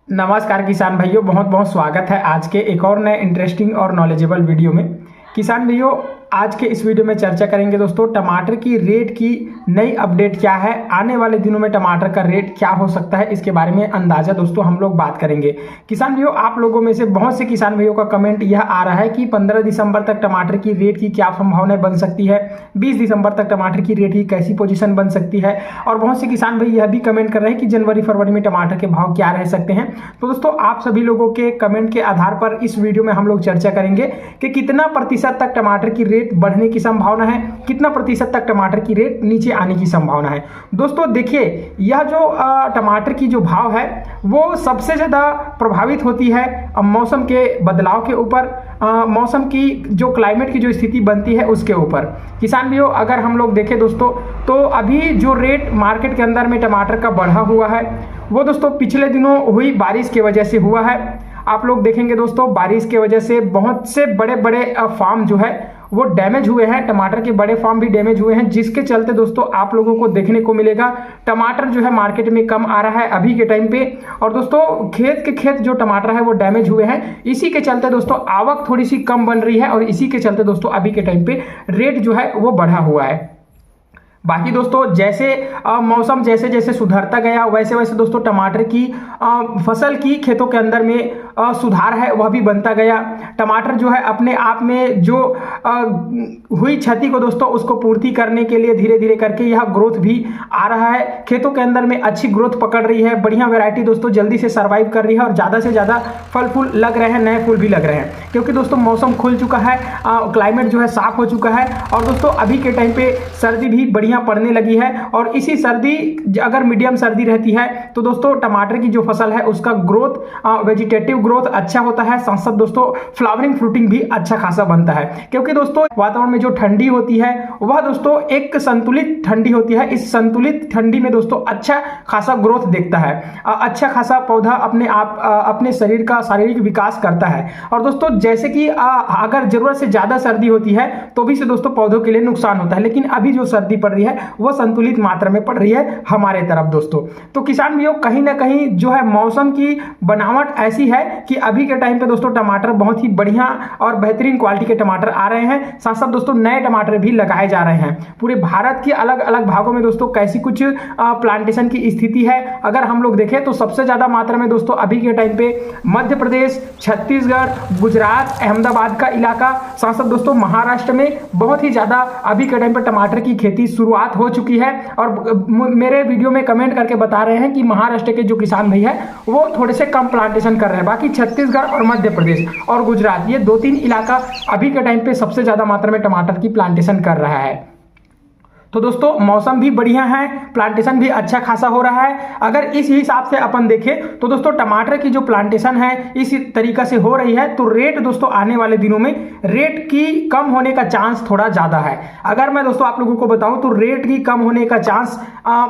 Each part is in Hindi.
नमस्कार किसान भाइयों, बहुत बहुत स्वागत है आज के एक और नए इंटरेस्टिंग और नॉलेजेबल वीडियो में। किसान भाइयों, आज के इस वीडियो में चर्चा करेंगे दोस्तों टमाटर की रेट की नई अपडेट क्या है, आने वाले दिनों में टमाटर का रेट क्या हो सकता है, इसके बारे में अंदाजा दोस्तों हम लोग बात करेंगे। किसान भाइयों, आप लोगों में से बहुत से किसान भाइयों का कमेंट यह आ रहा है कि 15 दिसंबर तक टमाटर की रेट की क्या संभावनाएं बन सकती है, 20 दिसंबर तक टमाटर की रेट की कैसी पोजीशन बन सकती है, और बहुत से किसान भाई यह भी कमेंट कर रहे हैं कि जनवरी फरवरी में टमाटर के भाव क्या रह सकते हैं। तो दोस्तों आप सभी लोगों के कमेंट के आधार पर इस वीडियो में हम लोग चर्चा करेंगे कि कितना प्रतिशत तक टमाटर की रेट बढ़ने की संभावना है, कितना प्रतिशत तक टमाटर की रेट नीचे आने की संभावना है। दोस्तों देखिए, यह जो टमाटर की जो भाव है वो सबसे ज्यादा प्रभावित होती है मौसम के बदलाव के ऊपर, मौसम की जो क्लाइमेट की जो स्थिति बनती है उसके ऊपर। किसान भाइयों, अगर हम लोग देखें दोस्तों तो अभी जो रेट मार्केट के अंदर में टमाटर का बढ़ा हुआ है वो दोस्तों पिछले दिनों हुई बारिश की वजह से हुआ है। आप लोग देखेंगे दोस्तों, बारिश की वजह से बहुत से बड़े बड़े फार्म जो है वो डैमेज हुए हैं, टमाटर के बड़े फार्म भी डैमेज हुए हैं, जिसके चलते दोस्तों आप लोगों को देखने को मिलेगा टमाटर जो है मार्केट में कम आ रहा है अभी के टाइम पे। और दोस्तों खेत जो टमाटर है वो डैमेज हुए हैं, इसी के चलते दोस्तों आवक थोड़ी सी कम बन रही है और इसी के चलते दोस्तों अभी के टाइम पे रेट जो है वो बढ़ा हुआ है। बाकी दोस्तों जैसे मौसम जैसे जैसे सुधरता गया वैसे वैसे दोस्तों टमाटर की फसल की खेतों के अंदर में सुधार है वह भी बनता गया। टमाटर जो है अपने आप में जो हुई क्षति को दोस्तों उसको पूर्ति करने के लिए धीरे धीरे करके यह ग्रोथ भी आ रहा है, खेतों के अंदर में अच्छी ग्रोथ पकड़ रही है, बढ़िया वैरायटी दोस्तों जल्दी से सर्वाइव कर रही है और ज़्यादा से ज़्यादा फल फूल लग रहे हैं, नए फूल भी लग रहे हैं, क्योंकि दोस्तों मौसम खुल चुका है, क्लाइमेट जो है साफ हो चुका है और दोस्तों अभी के टाइम पे सर्दी भी बढ़िया पड़ने लगी है। और इसी सर्दी अगर मीडियम सर्दी रहती है तो दोस्तों टमाटर की जो फसल है उसका ग्रोथ वेजिटेटिव ग्रोथ अच्छा होता है, साथ साथ दोस्तों फ्लावरिंग फ्रूटिंग भी अच्छा खासा बनता है, क्योंकि दोस्तों वातावरण में जो ठंडी होती है वह दोस्तों एक संतुलित ठंडी होती है। इस संतुलित ठंडी में दोस्तों अच्छा खासा ग्रोथ देखता है, अच्छा खासा पौधा अपने आप अपने शरीर का शारीरिक विकास करता है। और दोस्तों जैसे कि अगर जरूरत से ज्यादा सर्दी होती है तो भी से दोस्तों पौधों के लिए नुकसान होता है, लेकिन अभी जो सर्दी पड़ रही है वो संतुलित मात्रा में पड़ रही है हमारे तरफ दोस्तों। तो किसान भाइयों कहीं ना कहीं जो है मौसम की बनावट ऐसी है कि अभी के टाइम पे दोस्तों टमाटर बहुत ही बढ़िया और बेहतरीन क्वालिटी के टमाटर आ रहे हैं, साथ साथ दोस्तों नए टमाटर भी लगाए जा रहे हैं। पूरे भारत के अलग अलग भागों में दोस्तों कैसी कुछ प्लांटेशन की स्थिति है अगर हम लोग देखें तो सबसे ज्यादा मात्रा में दोस्तों अभी के टाइम पे मध्य प्रदेश, छत्तीसगढ़, गुजरात, अहमदाबाद का इलाका, साथ साथ दोस्तों महाराष्ट्र में बहुत ही ज्यादा अभी के टाइम पे टमाटर की खेती शुरुआत हो चुकी है। और मेरे वीडियो में कमेंट करके बता रहे हैं कि महाराष्ट्र के जो किसान भाई है वो थोड़े से कम प्लांटेशन कर रहे हैं, बाकी छत्तीसगढ़ और मध्य प्रदेश और गुजरात ये 2-3 इलाका अभी के टाइम पे सबसे ज्यादा मात्रा में टमाटर की प्लांटेशन कर रहा है। तो दोस्तों मौसम भी बढ़िया है, प्लांटेशन भी अच्छा खासा हो रहा है। अगर इस हिसाब से अपन देखें तो दोस्तों टमाटर की जो प्लांटेशन है इस तरीका से हो रही है तो रेट दोस्तों आने वाले दिनों में रेट की कम होने का चांस थोड़ा ज्यादा है। अगर मैं दोस्तों आप लोगों को बताऊं तो रेट की कम होने का चांस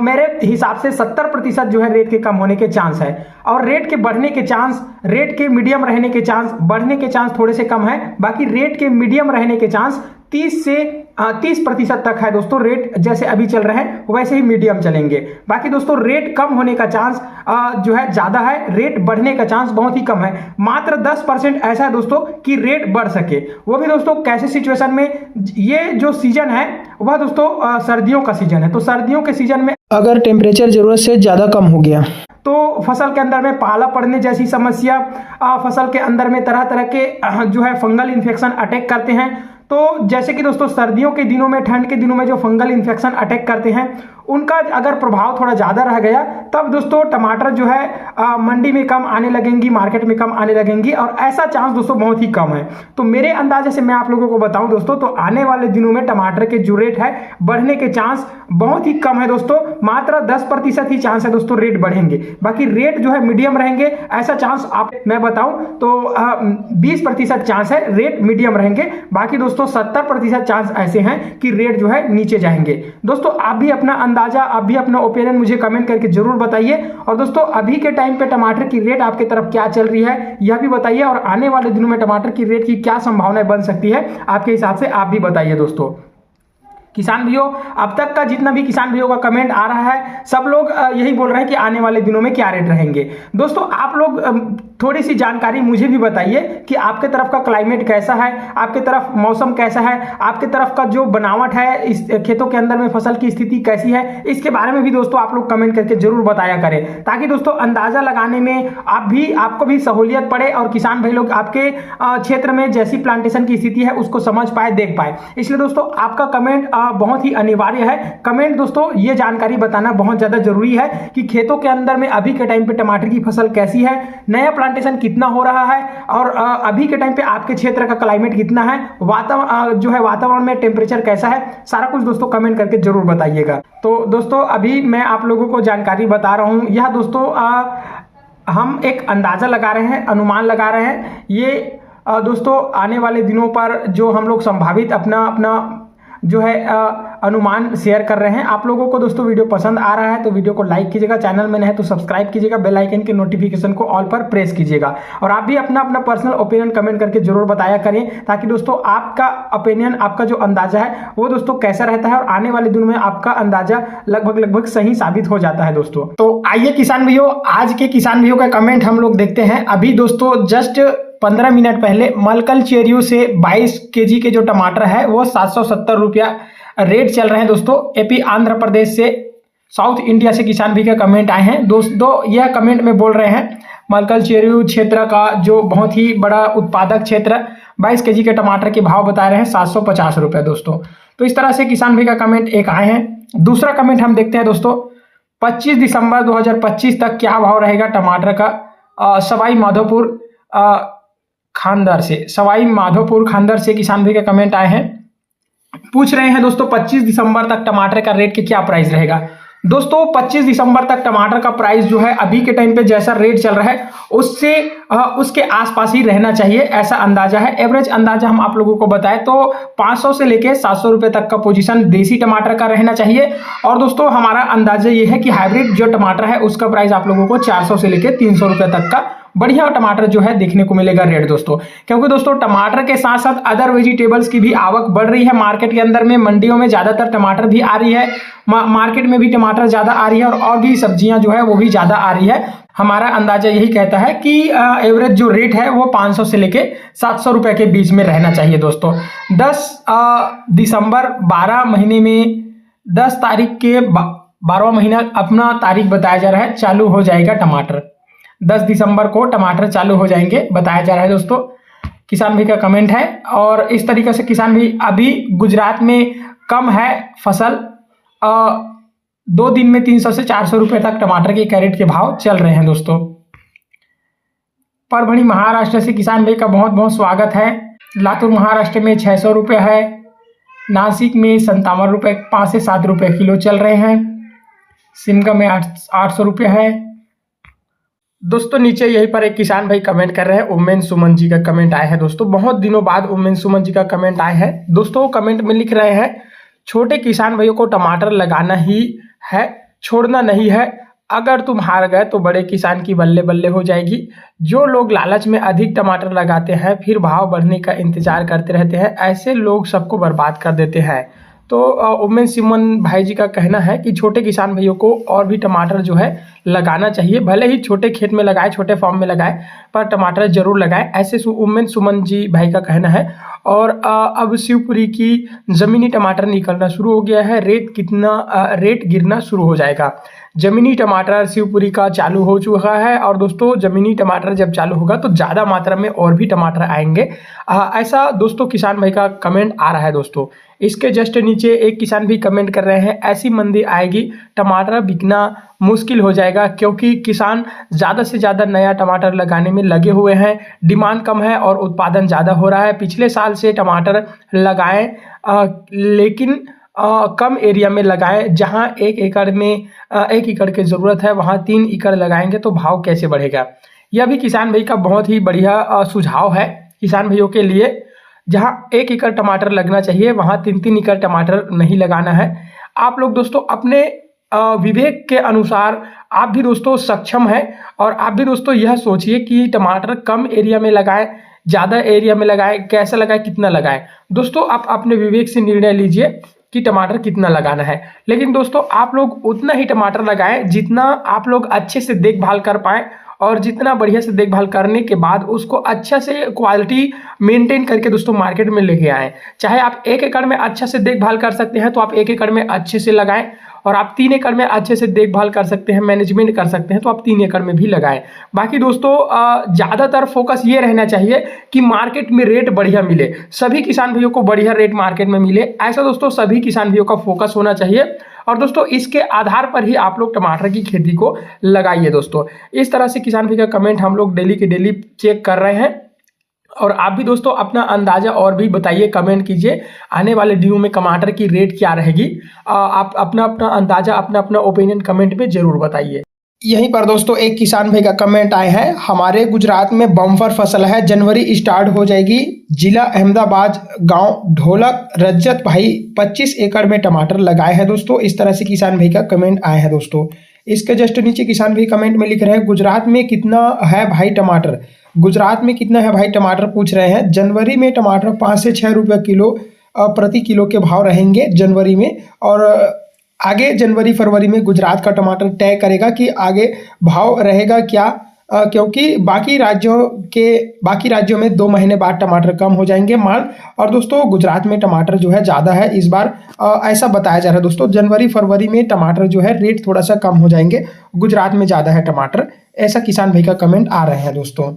मेरे हिसाब से 70% जो है रेट के कम होने के चांस है, और रेट के बढ़ने के चांस, रेट के मीडियम रहने के चांस, बढ़ने के चांस थोड़े से कम है, बाकी रेट के मीडियम रहने के चांस 30% तक है दोस्तों। रेट जैसे अभी चल रहे हैं वैसे ही मीडियम चलेंगे। बाकी दोस्तों रेट कम होने का चांस जो है ज्यादा है, रेट बढ़ने का चांस बहुत ही कम है, मात्र 10% ऐसा है दोस्तों कि रेट बढ़ सके। वो भी दोस्तों कैसे सिचुएशन में, ये जो सीजन है वह दोस्तों सर्दियों का सीजन है, तो सर्दियों के सीजन में अगर टेम्परेचर जरूरत से ज्यादा कम हो गया तो फसल के अंदर में पाला पड़ने जैसी समस्या, फसल के अंदर में तरह तरह के जो है फंगल इन्फेक्शन अटैक करते हैं। तो जैसे कि दोस्तों सर्दियों के दिनों में, ठंड के दिनों में जो फंगल इन्फेक्शन अटैक करते हैं उनका अगर प्रभाव थोड़ा ज़्यादा रह गया तब दोस्तों टमाटर जो है मंडी में कम आने लगेंगी, मार्केट में कम आने लगेंगी, और ऐसा चांस दोस्तों बहुत ही कम है। तो मेरे अंदाजे से मैं आप लोगों को बताऊं दोस्तों तो आने वाले दिनों में टमाटर के जो रेट है बढ़ने के चांस बहुत ही कम है दोस्तों, मात्र 10% ही चांस है दोस्तों रेट बढ़ेंगे, बाकी रेट जो है मीडियम रहेंगे। ऐसा चांस आप मैं बताऊं तो 20% चांस है रेट मीडियम रहेंगे, बाकी दोस्तों 70% चांस ऐसे हैं कि रेट जो है नीचे जाएंगे। दोस्तों आप भी अपना अंदाजा, आप भी अपना ओपिनियन मुझे कमेंट करके जरूर बताइए, और दोस्तों अभी के टाइम पे टमाटर की रेट आपके तरफ क्या चल रही है यह भी बताइए, और आने वाले दिनों में टमाटर की रेट की क्या संभावनाएं बन सकती है आपके हिसाब से आप भी बताइए दोस्तों। किसान भाइयों अब तक का जितना भी किसान भाइयों का कमेंट आ रहा है सब लोग यही बोल रहे हैं कि आने वाले दिनों में क्या रेट रहेंगे। दोस्तों आप लोग थोड़ी सी जानकारी मुझे भी बताइए कि आपके तरफ का क्लाइमेट कैसा है, आपके तरफ मौसम कैसा है, आपके तरफ का जो बनावट है इस खेतों के अंदर में फसल की स्थिति कैसी है, इसके बारे में भी दोस्तों आप लोग कमेंट करके जरूर बताया करें, ताकि दोस्तों अंदाजा लगाने में आपको भी सहूलियत पड़े और किसान भाई लोग आपके क्षेत्र में जैसी प्लांटेशन की स्थिति है उसको समझ पाए, देख पाए। इसलिए दोस्तों आपका कमेंट बहुत ही अनिवार्य है। कमेंट दोस्तों ये जानकारी बताना बहुत ज्यादा जरूरी है कि खेतों के अंदर में अभी के टाइम पे टमाटर की फसल कैसी है, नया प्लांटेशन कितना हो रहा है और अभी के टाइम पे आपके क्षेत्र का क्लाइमेट कितना है, वातावरण में टेम्परेचर कैसा है, सारा कुछ दोस्तों कमेंट करके जरूर बताइएगा। तो दोस्तों अभी मैं आप लोगों को जानकारी बता रहा हूं, यह दोस्तों हम एक अंदाजा लगा रहे हैं, अनुमान लगा रहे हैं। ये दोस्तों आने वाले दिनों पर जो हम लोग संभावित अपना जो है अनुमान शेयर कर रहे हैं। आप लोगों को दोस्तों वीडियो पसंद आ रहा है तो वीडियो को लाइक कीजिएगा, चैनल में नए हैं तो सब्सक्राइब कीजिएगा, बेल आइकन के नोटिफिकेशन को ऑल पर प्रेस कीजिएगा और आप भी अपना पर्सनल ओपिनियन कमेंट करके जरूर बताया करें, ताकि दोस्तों आपका ओपिनियन, आपका जो अंदाजा है वो दोस्तों कैसा रहता है और आने वाले दिनों में आपका अंदाजा लगभग सही साबित हो जाता है दोस्तों। तो आइए किसान भाइयों, आज के किसान भाइयों का कमेंट हम लोग देखते हैं। अभी दोस्तों जस्ट 15 मिनट पहले मलकल चेरियो से 22 केजी के जो टमाटर है वो 770 रुपया रेट चल रहे हैं दोस्तों। एपी आंध्र प्रदेश से, साउथ इंडिया से किसान भी के कमेंट आए हैं दोस्तों। यह कमेंट में बोल रहे हैं मलकल चेरियो क्षेत्र का जो बहुत ही बड़ा उत्पादक क्षेत्र 22 केजी के टमाटर के भाव बता रहे हैं 750 रुपये दोस्तों। तो इस तरह से किसान भी का कमेंट एक आए हैं। दूसरा कमेंट हम देखते हैं दोस्तों, 25 दिसंबर 2025 तक क्या भाव रहेगा टमाटर का। सवाई माधोपुर खांदर से किसान भाई का कमेंट आए हैं, पूछ रहे हैं दोस्तों 25 दिसंबर तक टमाटर का रेट के क्या प्राइस रहेगा। दोस्तों 25 दिसंबर तक टमाटर का प्राइस जो है अभी के टाइम पे जैसा रेट चल रहा है उसके आसपास ही रहना चाहिए, ऐसा अंदाजा है। एवरेज अंदाजा हम आप लोगों को बताएं तो 500 से लेके 700 रुपए तक का पोजीशन देसी टमाटर का रहना चाहिए। और दोस्तों हमारा अंदाजा ये है कि हाइब्रिड जो टमाटर है उसका प्राइस आप लोगों को 400 से लेके 300 रुपए तक का बढ़िया टमाटर जो है देखने को मिलेगा रेट दोस्तों। क्योंकि दोस्तों टमाटर के साथ साथ अदर वेजिटेबल्स की भी आवक बढ़ रही है मार्केट के अंदर में, मंडियों में ज्यादातर टमाटर भी आ रही है, मार्केट में भी टमाटर ज्यादा आ रही है और भी सब्जियां जो है वो भी ज्यादा आ रही है। हमारा अंदाजा यही कहता है कि एवरेज जो रेट है वो 500 से लेके 700 रुपए के बीच में रहना चाहिए दोस्तों। 10 दिसंबर 12 महीने में 10 तारीख के 12वां महीना अपना तारीख बताया जा रहा है, चालू हो जाएगा टमाटर। 10 दिसंबर को टमाटर चालू हो जाएंगे बताया जा रहा है दोस्तों। किसान भाई का कमेंट है और इस तरीके से किसान भाई अभी गुजरात में कम है फसल, 2 दिन में 300 से 400 रुपए तक टमाटर के कैरेट के भाव चल रहे हैं दोस्तों। परभणी महाराष्ट्र से किसान भाई का बहुत बहुत स्वागत है। लातूर महाराष्ट्र में 600 रुपये है, नासिक में 57 रुपये 5 से 7 रुपये किलो चल रहे हैं, सिमगा में 800 रुपये है दोस्तों। नीचे यहीं पर एक किसान भाई कमेंट कर रहे हैं, उमेन सुमन जी का कमेंट आया है दोस्तों। बहुत दिनों बाद उमेन सुमन जी का कमेंट आया है दोस्तों। कमेंट में लिख रहे हैं छोटे किसान भाइयों को टमाटर लगाना ही है, छोड़ना नहीं है। अगर तुम हार गए तो बड़े किसान की बल्ले बल्ले हो जाएगी। जो लोग लालच में अधिक टमाटर लगाते हैं फिर भाव बढ़ने का इंतजार करते रहते हैं, ऐसे लोग सबको बर्बाद कर देते हैं। तो उमेन सिमन भाई जी का कहना है कि छोटे किसान भाइयों को और भी टमाटर जो है लगाना चाहिए, भले ही छोटे खेत में लगाए, छोटे फार्म में लगाए, पर टमाटर जरूर लगाए, ऐसे उमेन सुमन जी भाई का कहना है। और अब शिवपुरी की ज़मीनी टमाटर निकलना शुरू हो गया है, रेट गिरना शुरू हो जाएगा। ज़मीनी टमाटर शिवपुरी का चालू हो चुका है और दोस्तों ज़मीनी टमाटर जब चालू होगा तो ज़्यादा मात्रा में और भी टमाटर आएंगे, ऐसा दोस्तों किसान भाई का कमेंट आ रहा है दोस्तों। इसके जस्ट नीचे एक किसान भी कमेंट कर रहे हैं, ऐसी मंदी आएगी टमाटर बिकना मुश्किल हो जाएगा, क्योंकि किसान ज़्यादा से ज़्यादा नया टमाटर लगाने में लगे हुए हैं, डिमांड कम है और उत्पादन ज़्यादा हो रहा है। पिछले साल से टमाटर लगाएं लेकिन कम एरिया में लगाएं, जहां 1 एकड़ की ज़रूरत है वहां 3 एकड़ लगाएंगे तो भाव कैसे बढ़ेगा। यह भी किसान भाई का बहुत ही बढ़िया सुझाव है किसान भाइयों के लिए। जहां 1 एकड़ टमाटर लगना चाहिए वहां 3-3 एकड़ टमाटर नहीं लगाना है। आप लोग दोस्तों अपने विवेक के अनुसार आप भी दोस्तों सक्षम हैं और आप भी दोस्तों यह सोचिए कि टमाटर कम एरिया में लगाएं, ज़्यादा एरिया में लगाएं, कैसे लगाएं, कितना लगाएं। दोस्तों आप अपने विवेक से निर्णय लीजिए कि टमाटर कितना लगाना है, लेकिन दोस्तों आप लोग उतना ही टमाटर लगाएं जितना आप लोग अच्छे से देखभाल कर पाएँ, और जितना बढ़िया से देखभाल करने के बाद उसको अच्छा से क्वालिटी मेंटेन करके दोस्तों मार्केट में लेके आएँ। चाहे आप 1 एकड़ में अच्छा से देखभाल कर सकते हैं तो आप 1 एकड़ में अच्छे से लगाएं, और आप 3 एकड़ में अच्छे से देखभाल कर सकते हैं, मैनेजमेंट कर सकते हैं तो आप 3 एकड़ में भी लगाएं। बाकी दोस्तों ज़्यादातर फोकस ये रहना चाहिए कि मार्केट में रेट बढ़िया मिले, सभी किसान भाइयों को बढ़िया रेट मार्केट में मिले, ऐसा दोस्तों सभी किसान भाइयों का फोकस होना चाहिए। और दोस्तों इसके आधार पर ही आप लोग टमाटर की खेती को लगाइए। दोस्तों इस तरह से किसान भाई का कमेंट हम लोग डेली के डेली चेक कर रहे हैं, और आप भी दोस्तों अपना अंदाजा और भी बताइए, कमेंट कीजिए आने वाले वीडियो में टमाटर की रेट क्या रहेगी। आप अपना अपना अंदाजा, अपना अपना ओपिनियन कमेंट में जरूर बताइए। यहीं पर दोस्तों एक किसान भाई का कमेंट आए हैं, हमारे गुजरात में बम्पर फसल है, जनवरी स्टार्ट हो जाएगी, जिला अहमदाबाद, गांव ढोलक, रजत भाई 25 एकड़ में टमाटर लगाए हैं। दोस्तों इस तरह से किसान भाई का कमेंट आए हैं। दोस्तों इसके जस्ट नीचे किसान भाई कमेंट में लिख रहे हैं, गुजरात में कितना है भाई टमाटर, गुजरात में कितना है भाई टमाटर पूछ रहे हैं। जनवरी में टमाटर 5 से 6 रुपये किलो प्रति किलो के भाव रहेंगे जनवरी में, और आगे जनवरी फरवरी में गुजरात का टमाटर तय करेगा कि आगे भाव रहेगा क्या, क्योंकि बाकी राज्यों में 2 महीने बाद टमाटर कम हो जाएंगे माल। और दोस्तों गुजरात में टमाटर जो है ज़्यादा है इस बार, ऐसा बताया जा रहा है। दोस्तों जनवरी फरवरी में टमाटर जो है रेट थोड़ा सा कम हो जाएंगे, गुजरात में ज़्यादा है टमाटर, ऐसा किसान भाई का कमेंट आ रहे हैं। दोस्तों